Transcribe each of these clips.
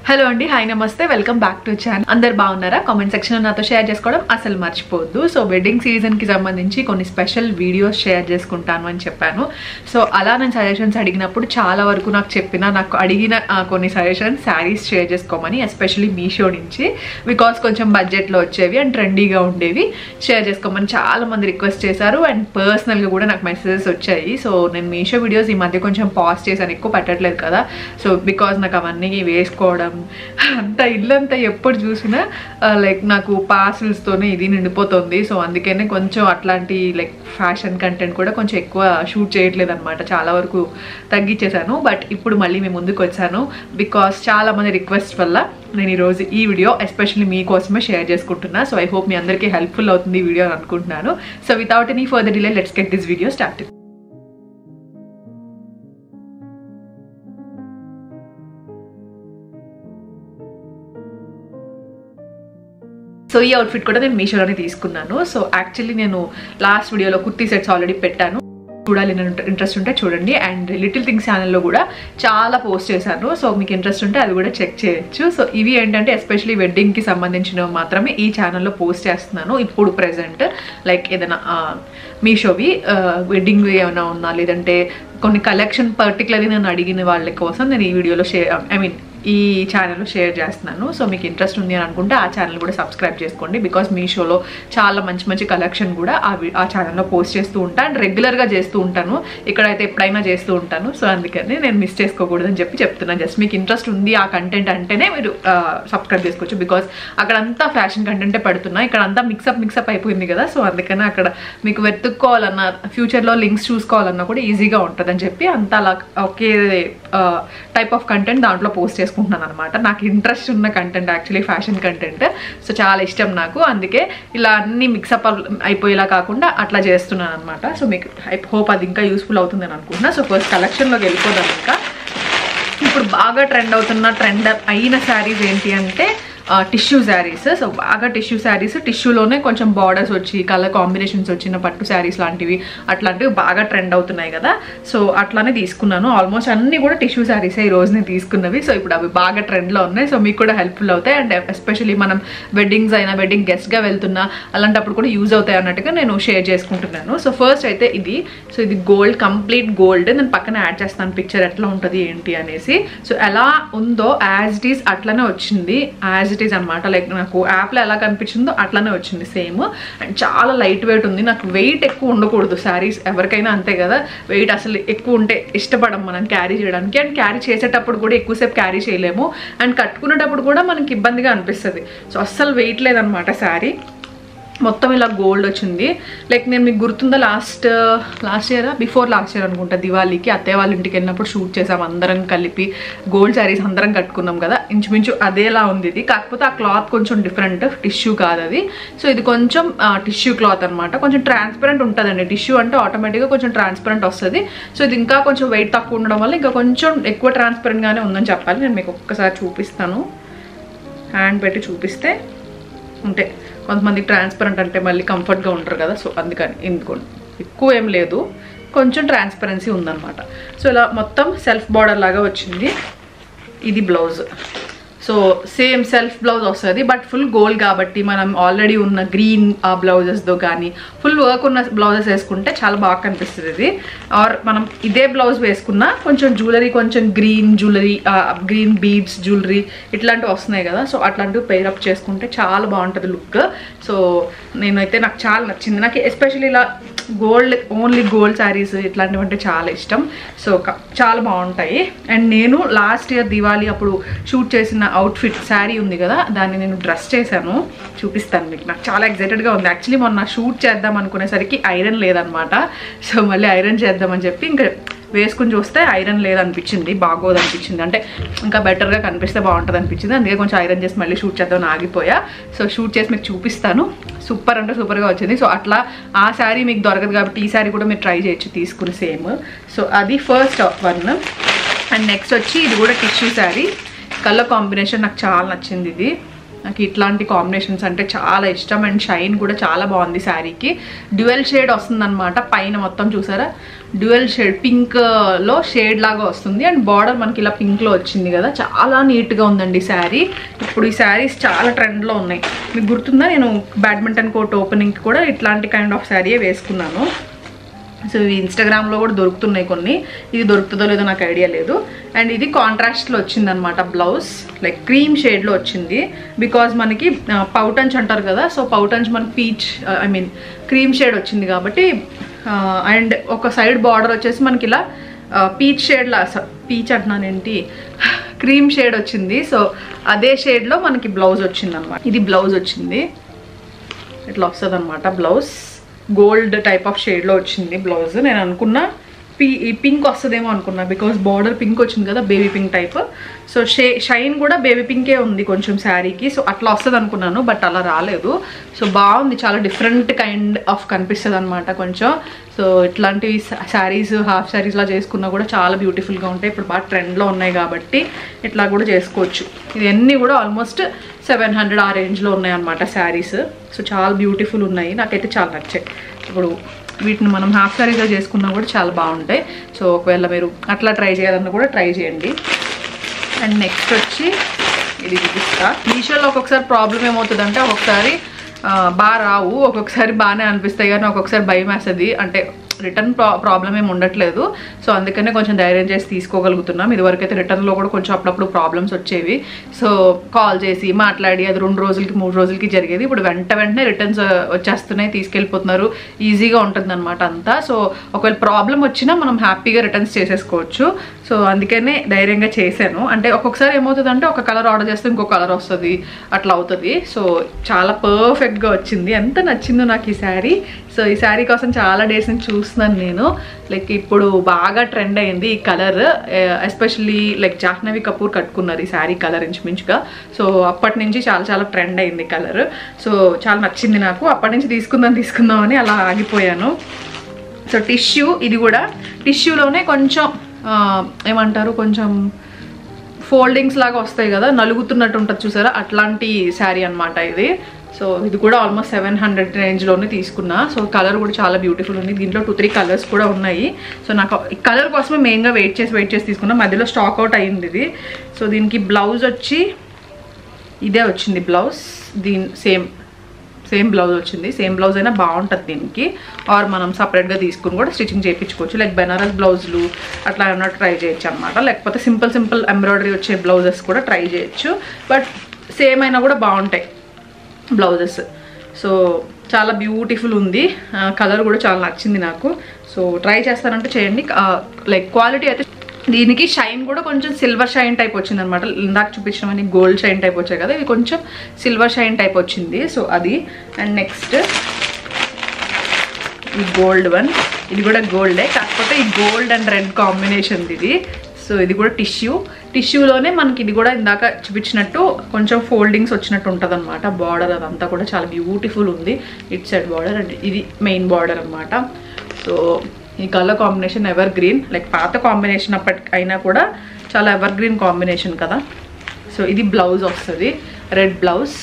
Hello అండి, hi నమస్తే, welcome back to channel. అందరు బాగున్నారా? కామెంట్ సెక్షన్ లో నాతో షేర్ చేసుకోవడం అసలు మర్చిపోవద్దు. సో వెడ్డింగ్ సీజన్ కి సంబంధించి కొన్ని స్పెషల్ వీడియోస్ షేర్ చేసుకుంటాను అని చెప్పాను. సో అలా నేను సజెషన్స్ అడిగినప్పుడు చాలా వరకు నాకు అడిగిన కొన్ని సజెషన్స్ శారీస్ షేర్ చేసుకోమని, ఎస్పెషల్లీ మీషో నుంచి, బికాస్ కొంచెం బడ్జెట్లో వచ్చేవి అండ్ ట్రెండీగా ఉండేవి షేర్ చేసుకోమని చాలా మంది రిక్వెస్ట్ చేశారు. అండ్ పర్సనల్గా కూడా నాకు మెసేజెస్ వచ్చాయి. సో నేను మీషో వీడియోస్ ఈ మధ్య కొంచెం పాజ్ చేశాను, ఎక్కువ పెట్టట్లేదు కదా. సో బికాస్ నాకు అవన్నీ వేసుకోవడం అంతా ఇల్లంతా ఎప్పుడు చూసినా లైక్ నాకు పార్సిల్స్తోనే ఇది నిండిపోతుంది. సో అందుకనే కొంచెం అట్లాంటి లైక్ ఫ్యాషన్ కంటెంట్ కూడా కొంచెం ఎక్కువ షూట్ చేయట్లేదు అనమాట, చాలా వరకు తగ్గించేశాను. బట్ ఇప్పుడు మళ్ళీ మేము ముందుకు వచ్చాను బికాస్ చాలా మంది రిక్వెస్ట్ వల్ల నేను ఈరోజు ఈ వీడియో ఎస్పెషల్లీ మీకోసమే షేర్ చేసుకుంటున్నా. సో ఐ హోప్ మీ అందరికీ హెల్ప్ఫుల్ అవుతుంది ఈ వీడియో అని అనుకుంటున్నాను. So without any further delay let's get this video started. So ఈ అవుట్ఫిట్ కూడా నేను మీషోలోనే తీసుకున్నాను. సో యాక్చువల్లీ నేను లాస్ట్ వీడియోలో కుర్తీ సెట్స్ ఆల్రెడీ పెట్టాను, చూడాలి ఇంట్రెస్ట్ ఉంటే చూడండి. అండ్ లిటిల్ థింగ్స్ ఛానల్లో కూడా చాలా పోస్ట్ చేశాను. సో మీకు ఇంట్రెస్ట్ ఉంటే అది కూడా చెక్ చేయొచ్చు. సో ఇవి ఏంటంటే ఎస్పెషల్లీ వెడ్డింగ్కి సంబంధించినవి మాత్రమే ఈ ఛానల్లో పోస్ట్ చేస్తున్నాను ఇప్పుడు ప్రెజెంట్. లైక్ ఏదైనా మీషోవి వెడ్డింగ్ ఏమైనా ఉన్నా, లేదంటే కొన్ని కలెక్షన్ పర్టికులర్లీ నేను అడిగిన వాళ్ళ కోసం నేను ఈ వీడియోలో ఈ ఛానల్లో షేర్ చేస్తున్నాను. సో మీకు ఇంట్రెస్ట్ ఉంది అని అనుకుంటే ఆ ఛానల్ కూడా సబ్స్క్రైబ్ చేసుకోండి. బికాస్ మీషోలో చాలా మంచి మంచి కలెక్షన్ కూడా ఆ ఛానల్లో పోస్ట్ చేస్తూ ఉంటాను అండ్ రెగ్యులర్గా చేస్తూ ఉంటాను. ఇక్కడైతే ఎప్పుడైనా చేస్తూ ఉంటాను. సో అందుకని నేను మిస్ చేసుకోకూడదని చెప్తున్నాను. జస్ట్ మీకు ఇంట్రెస్ట్ ఉంది ఆ కంటెంట్ అంటేనే మీరు సబ్స్క్రైబ్ చేసుకోవచ్చు. బికాస్ అక్కడంతా ఫ్యాషన్ కంటెంటే పెడుతున్నా, ఇక్కడంతా మిక్సప్ అయిపోయింది కదా. సో అందుకని అక్కడ మీకు వెతుక్కోవాలన్నా, ఫ్యూచర్లో లింక్స్ చూసుకోవాలన్నా కూడా ఈజీగా ఉంటుందని చెప్పి అంతా అలా ఒకే టైప్ ఆఫ్ కంటెంట్ దాంట్లో పోస్ట్ చేసుకుంటున్నాను అనమాట. నాకు ఇంట్రెస్ట్ ఉన్న content actually fashion content. So చాలా ఇష్టం నాకు, అందుకే ఇలా అన్ని మిక్సప్ అయిపోయేలా కాకుండా అట్లా చేస్తున్నాను అనమాట. సో మీకు ఐ హోప్ అది ఇంకా యూస్ఫుల్ అవుతుందని అనుకుంటున్నా. సో ఫస్ట్ కలెక్షన్లోకి వెళ్ళిపోదాం. ఇంకా ఇప్పుడు బాగా ట్రెండ్ అయిన శారీస్ ఏంటి అంటే టిష్యూ శారీస్. సో బాగా టిష్యూ శారీస్, టిష్యూలోనే కొంచెం బార్డర్స్ వచ్చి కలర్ కాంబినేషన్స్ వచ్చిన పట్టు శారీస్ అట్లాంటివి బాగా ట్రెండ్ అవుతున్నాయి కదా. సో అట్లానే తీసుకున్నాను. ఆల్మోస్ట్ అన్ని కూడా టిష్యూ శారీసే ఈ రోజు నేను తీసుకున్నవి. సో ఇప్పుడు అవి బాగా ట్రెండ్లో ఉన్నాయి. సో మీకు కూడా హెల్ప్ఫుల్ అవుతాయి. అండ్ ఎస్పెషల్లీ మనం వెడ్డింగ్ గెస్ట్గా వెళ్తున్నా అలాంటప్పుడు కూడా యూజ్ అవుతాయి అన్నట్టుగా నేను షేర్ చేసుకుంటున్నాను. సో ఫస్ట్ అయితే ఇది గోల్డ్, కంప్లీట్ గోల్డ్. నేను పక్కన యాడ్ చేస్తాను పిక్చర్ ఎట్లా ఉంటుంది ఏంటి అనేసి. సో ఎలా ఉందో యాజ్ ఇట్ ఈస్ అట్లానే వచ్చింది, యాజ్ ఇట్ ఈస్ అనమాట. లైక్ నాకు యాప్లో ఎలా కనిపించిందో అట్లానే వచ్చింది సేమ్. అండ్ చాలా లైట్ వెయిట్ ఉంది. నాకు వెయిట్ ఎక్కువ ఉండకూడదు శారీస్, ఎవరికైనా అంతే కదా. వెయిట్ అసలు ఎక్కువ ఉంటే ఇష్టపడం మనం క్యారీ చేయడానికి. అండ్ క్యారీ చేసేటప్పుడు కూడా ఎక్కువసేపు క్యారీ చేయలేము. అండ్ కట్టుకునేటప్పుడు కూడా మనకి ఇబ్బందిగా అనిపిస్తుంది. సో అస్సలు వెయిట్ లేదనమాట శారీ. మొత్తం ఇలా గోల్డ్ వచ్చింది. లైక్ నేను మీకు గుర్తుందా లాస్ట్ బిఫోర్ లాస్ట్ ఇయర్ అనుకుంటా, దివాళీకి అత్తయ్య వాళ్ళ ఇంటికి వెళ్ళినప్పుడు షూట్ చేసాం అందరం కలిపి. గోల్డ్ శారీస్ అందరం కట్టుకున్నాం కదా, ఇంచుమించు అదేలా ఉంది ఇది. కాకపోతే ఆ క్లాత్ కొంచెం డిఫరెంట్, టిష్యూ కాదు అది. సో ఇది కొంచెం టిష్యూ క్లాత్ అనమాట. కొంచెం ట్రాన్స్పరెంట్ ఉంటుందండి. టిష్యూ అంటే ఆటోమేటిక్గా కొంచెం ట్రాన్స్పరెంట్ వస్తుంది. సో ఇది ఇంకా కొంచెం వెయిట్ తక్కువ ఉండడం వల్ల ఇంకా కొంచెం ఎక్కువ ట్రాన్స్పరెంట్గానే ఉందని చెప్పాలి. నేను మీకు ఒక్కసారి చూపిస్తాను, హ్యాండ్ పెట్టి చూపిస్తే. అంటే కొంతమందికి ట్రాన్స్పరెంట్ అంటే మళ్ళీ కంఫర్ట్గా ఉంటారు కదా. సో అందుకని ఎందుకోండి, ఎక్కువ ఏం లేదు, కొంచెం ట్రాన్స్పరెన్సీ ఉందన్నమాట. సో ఇలా మొత్తం సెల్ఫ్ బార్డర్ లాగా వచ్చింది. ఇది blouse. So same self blouse వస్తుంది, బట్ ఫుల్ గోల్డ్ కాబట్టి మనం ఆల్రెడీ ఉన్న గ్రీన్ ఆ బ్లౌజెస్తో కానీ ఫుల్ వర్క్ ఉన్న బ్లౌజెస్ వేసుకుంటే చాలా బాగా కనిపిస్తుంది ఇది. ఆర్ మనం ఇదే బ్లౌజ్ వేసుకున్నా కొంచెం జ్యువెలరీ, కొంచెం గ్రీన్ బీడ్స్ జ్యువెలరీ ఇట్లాంటివి వస్తున్నాయి కదా. సో అట్లాంటివి పెయిరప్ చేసుకుంటే చాలా బాగుంటుంది లుక్. సో నాకు చాలా నచ్చింది. నాకు ఎస్పెషల్లీ ఇలా ఓన్లీ గోల్డ్ శారీస్ ఇట్లాంటివి అంటే చాలా ఇష్టం. సో చాలా బాగుంటాయి. అండ్ నేను లాస్ట్ ఇయర్ దివాళీ అప్పుడు షూట్ చేసిన అవుట్ఫిట్ శారీ ఉంది కదా, దాన్ని నేను డ్రెస్ చేశాను, చూపిస్తాను మీకు. నాకు చాలా ఎక్సైటెడ్గా ఉంది. యాక్చువల్లీ మొన్న షూట్ చేద్దాం అనుకునేసరికి ఐరన్ లేదనమాట. సో మళ్ళీ ఐరన్ చేద్దామని చెప్పి ఇంకా వేసుకుని చూస్తే ఐరన్ లేదనిపించింది, బాగోదనిపించింది. అంటే ఇంకా బెటర్గా కనిపిస్తే బాగుంటుంది అనిపించింది. అందుకే కొంచెం ఐరన్ చేసి మళ్ళీ షూట్ చేద్దామని ఆగిపోయా. సో షూట్ చేసి మీకు చూపిస్తాను. సూపర్ అంటే సూపర్గా వచ్చింది. సో అట్లా ఆ శారీ మీకు దొరకదు కాబట్టి ఈ శారీ కూడా మీరు ట్రై చేయొచ్చు తీసుకుని సేమ్. సో అది ఫస్ట్ వన్. అండ్ నెక్స్ట్ వచ్చి ఇది కూడా టిష్యూ శారీ. కలర్ కాంబినేషన్ నాకు చాలా నచ్చింది. ఇది నాకు ఇట్లాంటి కాంబినేషన్స్ అంటే చాలా ఇష్టం. అండ్ షైన్ కూడా చాలా బాగుంది శారీకి. డ్యూయల్ షేడ్ వస్తుందన్నమాట. పైన మొత్తం చూసారా డ్యూయల్ షేడ్ పింక్లో షేడ్ లాగా వస్తుంది అండ్ బార్డర్ మనకి ఇలా పింక్లో వచ్చింది కదా, చాలా నీట్గా ఉందండి శారీ. ఇప్పుడు ఈ శారీస్ చాలా ట్రెండ్లో ఉన్నాయి. మీకు గుర్తుందా, నేను బ్యాడ్మింటన్ కోర్ట్ ఓపెనింగ్కి కూడా ఇట్లాంటి కైండ్ ఆఫ్ శారీయే వేసుకున్నాను. సో ఇవి ఇన్స్టాగ్రామ్లో కూడా దొరుకుతున్నాయి కొన్ని, ఇది దొరుకుతుందో లేదో నాకు ఐడియా లేదు. అండ్ ఇది కాంట్రాస్ట్లో వచ్చిందనమాట బ్లౌజ్, లైక్ క్రీమ్ షేడ్లో వచ్చింది. బికాజ్ మనకి పౌటంచ్ అంటారు కదా, సో పౌటంచ్ మనకి పీచ్ క్రీమ్ షేడ్ వచ్చింది కాబట్టి. అండ్ ఒక సైడ్ బార్డర్ వచ్చేసి మనకి ఇలా పీచ్ షేడ్లా, పీచ్ అంటున్నాను ఏంటి, క్రీమ్ షేడ్ వచ్చింది. సో అదే షేడ్లో మనకి బ్లౌజ్ వచ్చింది అనమాట. ఇది బ్లౌజ్ వచ్చింది, ఇట్లా వస్తుంది అనమాట బ్లౌజ్. గోల్డ్ టైప్ ఆఫ్ షేడ్లో వచ్చింది బ్లౌజ్. నేను అనుకున్నా పింక్ వస్తుందేమో అనుకున్నా, బికాస్ బార్డర్ పింక్ వచ్చింది కదా, baby pink type. So shine కూడా బేబీ పింకే ఉంది కొంచెం శారీకి, సో అట్లా వస్తుంది అనుకున్నాను, బట్ అలా రాలేదు. సో బాగుంది, చాలా డిఫరెంట్ కైండ్ ఆఫ్ కనిపిస్తుంది అనమాట కొంచెం. సో ఇట్లాంటివి శారీస్ హాఫ్ శారీస్లా చేసుకున్నా కూడా చాలా బ్యూటిఫుల్గా ఉంటాయి. ఇప్పుడు బాగా ట్రెండ్లో ఉన్నాయి కాబట్టి ఇట్లా కూడా చేసుకోవచ్చు. ఇవన్నీ కూడా ఆల్మోస్ట్ 700 ఆ రేంజ్లో ఉన్నాయి అనమాట శారీస్. సో చాలా బ్యూటిఫుల్ ఉన్నాయి, నాకైతే చాలా నచ్చాయి. ఇప్పుడు వీటిని మనం హాఫ్ శారీగా చేసుకున్నా కూడా చాలా బాగుంటాయి. సో ఒకవేళ మీరు అట్లా ట్రై చేయాలన్నా కూడా ట్రై చేయండి. అండ్ నెక్స్ట్ వచ్చి ఇది చూపిస్తా. మీషోలో ఒక్కొక్కసారి ప్రాబ్లం ఏమవుతుందంటే, ఒక్కొక్కసారి బాగా రావు, ఒక్కొక్కసారి బాగానే అనిపిస్తాయి, కానీ ఒక్కొక్కసారి భయం వేస్తుంది. అంటే రిటర్న్ ప్రాబ్లం ఏమి ఉండట్లేదు, సో అందుకనే కొంచెం ధైర్యం చేసి తీసుకోగలుగుతున్నాం. ఇదివరకైతే రిటర్న్లో కూడా కొంచెం అప్పుడప్పుడు ప్రాబ్లమ్స్ వచ్చేవి. సో కాల్ చేసి మాట్లాడి అది 2 రోజులకి 3 రోజులకి జరిగేది. ఇప్పుడు వెంటనే రిటర్న్స్ వచ్చేస్తున్నాయి, తీసుకెళ్ళిపోతున్నారు, ఈజీగా ఉంటుంది అనమాట అంతా. సో ఒకవేళ ప్రాబ్లం వచ్చినా మనం హ్యాపీగా రిటర్న్స్ చేసేసుకోవచ్చు. సో అందుకనే ధైర్యంగా చేశాను. అంటే ఒక్కొక్కసారి ఏమవుతుందంటే ఒక కలర్ ఆర్డర్ చేస్తే ఇంకో కలర్ వస్తుంది, అట్లా అవుతుంది. సో చాలా పర్ఫెక్ట్గా వచ్చింది, ఎంత నచ్చిందో నాకు ఈ శారీ. సో ఈ శారీ కోసం చాలా డేస్ నుంచి చూస్తున్నాను నేను. లైక్ ఇప్పుడు బాగా ట్రెండ్ అయింది ఈ colour, especially like Jahnavi Kapoor కట్టుకున్నారు ఈ శారీ కలర్ ఇంచుమించుగా. సో అప్పటి నుంచి చాలా ట్రెండ్ అయింది కలర్. సో చాలా నచ్చింది నాకు, అప్పటి నుంచి తీసుకుందామని అలా ఆగిపోయాను. సో టిష్యూ, ఇది కూడా టిష్యూలోనే కొంచెం ఏమంటారు, కొంచెం ఫోల్డింగ్స్ లాగా వస్తాయి కదా, నలుగుతున్నట్టు ఉంటుంది చూసారా, అట్లాంటి శారీ అనమాట ఇది. సో ఇది కూడా ఆల్మోస్ట్ 700 రేంజ్లోనే తీసుకున్నా. సో కలర్ కూడా చాలా బ్యూటిఫుల్ ఉంది. దీంట్లో 2-3 కలర్స్ కూడా ఉన్నాయి. సో నాకు ఈ కలర్ కోసమే మెయిన్గా వెయిట్ చేసి తీసుకున్నా. మధ్యలో స్టాక్ అవుట్ అయ్యింది ఇది. సో దీనికి బ్లౌజ్ వచ్చి ఇదే వచ్చింది బ్లౌజ్, సేమ్ బ్లౌజ్ వచ్చింది. సేమ్ బ్లౌజ్ అయినా బాగుంటుంది దీనికి, ఆర్ మనం సపరేట్గా తీసుకుని కూడా స్టిచ్చింగ్ చేయించుకోవచ్చు. లైక్ బెనారస్ బ్లౌజులు అట్లా ఏమన్నా ట్రై చేయొచ్చు అనమాట. లేకపోతే సింపుల్ ఎంబ్రాయిడరీ వచ్చే బ్లౌజెస్ కూడా ట్రై చేయొచ్చు, బట్ సేమ్ అయినా కూడా బాగుంటాయి బ్లౌజెస్. సో చాలా బ్యూటిఫుల్ ఉంది, కలర్ కూడా చాలా నచ్చింది నాకు. సో ట్రై చేస్తారంటే చేయండి. లైక్ క్వాలిటీ అయితే దీనికి షైన్ కూడా కొంచెం సిల్వర్ షైన్ టైప్ వచ్చింది అనమాట. ఇందాక చూపించమని గోల్డ్ షైన్ టైప్ వచ్చాయి కదా, ఇది కొంచెం సిల్వర్ షైన్ టైప్ వచ్చింది. సో అది. అండ్ నెక్స్ట్ ఈ గోల్డ్ వన్, ఇది కూడా గోల్డే, కాకపోతే ఈ గోల్డ్ అండ్ రెడ్ కాంబినేషన్ ఇది. సో ఇది కూడా టిష్యూలోనే మనకి ఇది కూడా ఇందాక చూపించినట్టు కొంచెం ఫోల్డింగ్స్ వచ్చినట్టు ఉంటుంది అనమాట. బార్డర్ అదంతా కూడా చాలా బ్యూటిఫుల్ ఉంది, ఇట్ సైడ్ బార్డర్ అండ్ ఇది మెయిన్ బార్డర్ అనమాట. సో ఈ colour combination ever green, like పాత కాంబినేషన్ అయినా కూడా చాలా ఎవర్ గ్రీన్ కాంబినేషన్ కదా. సో ఇది బ్లౌజ్ వస్తుంది, రెడ్ బ్లౌజ్.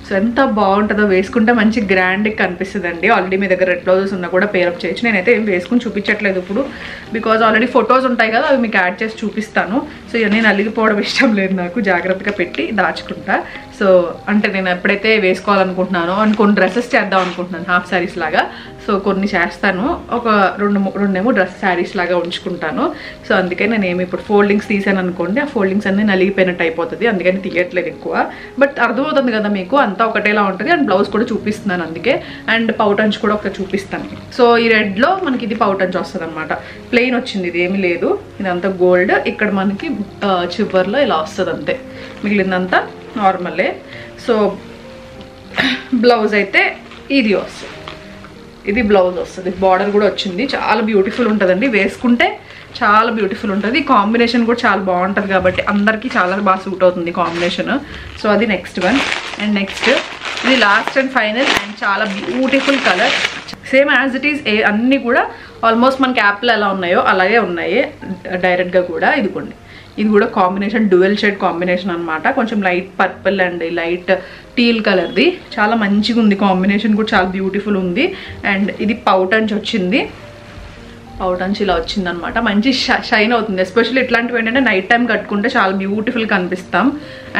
సో ఎంత బాగుంటుందో, వేసుకుంటే మంచి గ్రాండ్గా కనిపిస్తుంది అండి. ఆల్రెడీ మీ దగ్గర రెడ్ బ్లౌజెస్ ఉన్నా కూడా పేరప్ చేయొచ్చు. నేనైతే ఏం వేసుకుని చూపించట్లేదు ఇప్పుడు, బికాజ్ ఆల్రెడీ ఫొటోస్ ఉంటాయి కదా, అవి మీకు యాడ్ చేసి చూపిస్తాను. సో ఇవన్నీ నలిగిపోవడం ఇష్టం లేదు నాకు, జాగ్రత్తగా పెట్టి దాచుకుంటా. సో అంటే నేను ఎప్పుడైతే వేసుకోవాలనుకుంటున్నానో కొన్ని డ్రెస్సెస్ చేద్దాం అనుకుంటున్నాను హాఫ్ శారీస్ లాగా. సో కొన్ని చేస్తాను, ఒక రెండేమో డ్రెస్ శారీస్ లాగా ఉంచుకుంటాను. సో అందుకని నేను ఏమి ఇప్పుడు ఫోల్డింగ్స్ తీసాను అనుకోండి, ఆ ఫోల్డింగ్స్ అన్నీ నలిగిపోయినట్టు అయిపోతుంది, అందుకని తీయట్లేదు ఎక్కువ. బట్ అర్థమవుతుంది కదా మీకు, అంతా ఒకటేలా ఉంటుంది. అండ్ బ్లౌజ్ కూడా చూపిస్తున్నాను అందుకే, అండ్ పౌటంచ్ కూడా ఒకటి చూపిస్తాను. సో ఈ రెడ్లో మనకి ఇది పౌటంచ్ వస్తుంది అనమాట. ప్లెయిన్ వచ్చింది, ఇది ఏమి లేదు, ఇదంతా గోల్డ్. ఇక్కడ మనకి చివర్లో ఇలా వస్తుంది అంతే, మిగిలిందంతా నార్మలే. సో బ్లౌజ్ అయితే ఇది వస్తుంది, ఇది బ్లౌజ్ వస్తుంది. బార్డర్ కూడా వచ్చింది, చాలా బ్యూటిఫుల్ ఉంటుందండి, వేసుకుంటే చాలా బ్యూటిఫుల్ ఉంటుంది. కాంబినేషన్ కూడా చాలా బాగుంటుంది కాబట్టి అందరికీ చాలా బాగా సూట్ అవుతుంది కాంబినేషన్. సో అది నెక్స్ట్ వన్. అండ్ నెక్స్ట్ ఇది లాస్ట్ అండ్ ఫైనల్ అండ్ చాలా beautiful colour. Same as it is, అన్నీ కూడా ఆల్మోస్ట్ మనకి యాప్లో ఎలా ఉన్నాయో అలాగే ఉన్నాయి డైరెక్ట్గా కూడా. ఇదిగోండి, ఇది కూడా కాంబినేషన్ డ్యూయల్ షేడ్ కాంబినేషన్ అనమాట. కొంచెం light purple and light teal కలర్ది, చాలా మంచిగా ఉంది కాంబినేషన్ కూడా, చాలా బ్యూటిఫుల్ ఉంది. అండ్ ఇది పౌటంచ్ వచ్చింది. పౌటన్స్ ఇలా వచ్చిందనమాట. మంచి షైన్ అవుతుంది. ఎస్పెషల్లీ ఇట్లాంటివి ఏంటంటే నైట్ టైం కట్టుకుంటే చాలా బ్యూటిఫుల్ కనిపిస్తాం.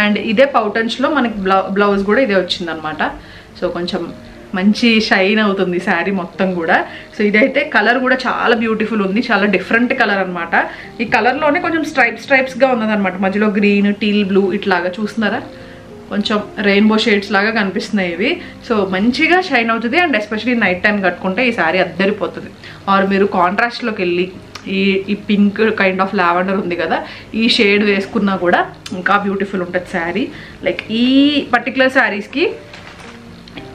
అండ్ ఇదే పౌటన్స్లో మనకి బ్లౌజ్ కూడా ఇదే వచ్చిందనమాట. సో కొంచెం మంచి షైన్ అవుతుంది శారీ మొత్తం కూడా. సో ఇదైతే కలర్ కూడా చాలా బ్యూటిఫుల్ ఉంది, చాలా డిఫరెంట్ కలర్ అనమాట. ఈ కలర్లోనే కొంచెం స్ట్రైప్స్గా ఉన్నదనమాట. మధ్యలో గ్రీన్, టీల్ బ్లూ ఇట్లాగా చూస్తున్నారా, కొంచెం రెయిన్బో షేడ్స్ లాగా కనిపిస్తున్నాయి ఇవి. సో మంచిగా షైన్ అవుతుంది. అండ్ ఎస్పెషల్లీ నైట్ టైం కట్టుకుంటే ఈ శారీ అద్దరిపోతుంది. ఆర్ మీరు కాంట్రాస్ట్లోకి వెళ్ళి ఈ పింక్ కైండ్ ఆఫ్ లావెండర్ ఉంది కదా, ఈ షేడ్ వేసుకున్నా కూడా ఇంకా బ్యూటిఫుల్ ఉంటుంది శారీ. లైక్ ఈ పర్టికులర్ శారీస్కి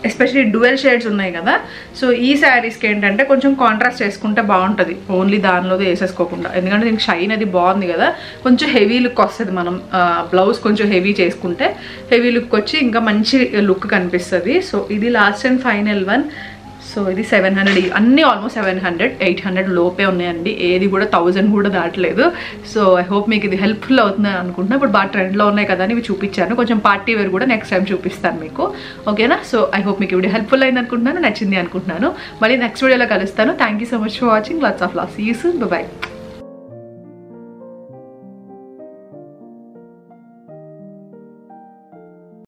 ఎస్పెషలీ డ్యూయల్ షేడ్స్ ఉన్నాయి కదా, సో ఈ శారీస్కి ఏంటంటే కొంచెం కాంట్రాస్ట్ చేసుకుంటే బాగుంటుంది, ఓన్లీ దానిలో వేసేసుకోకుండా. ఎందుకంటే దీనికి షైన్ అది బాగుంది కదా, కొంచెం హెవీ లుక్ వస్తుంది. మనం బ్లౌజ్ కొంచెం హెవీ చేసుకుంటే హెవీ లుక్ వచ్చి ఇంకా మంచి లుక్ కనిపిస్తుంది. సో ఇది last and final one. So ఇది 700, అన్నీ ఆల్మోస్ట్ 700, 800 లోపే ఉన్నాయండి. ఏది కూడా 1000 కూడా దాటలేదు. సో ఐ హోప్ మీకు ఇది హెల్ప్ఫుల్ అవుతుందని అనుకుంటున్నా. ఇప్పుడు బాగా ట్రెండ్లో ఉన్నాయి కదా అని ఇవి చూపించాను. కొంచెం పార్టీ వేర్ కూడా నెక్స్ట్ టైం చూపిస్తాను మీకు, ఓకేనా? సో ఐ హోప్ మీకు వీడియో హెల్ప్ఫుల్ అయింది అనుకుంటున్నాను, నచ్చింది అనుకుంటున్నాను. మళ్ళీ నెక్స్ట్ వీడియోలో కలుస్తాను. Thank you so much for watching. Lots of love. See you soon. Bye by.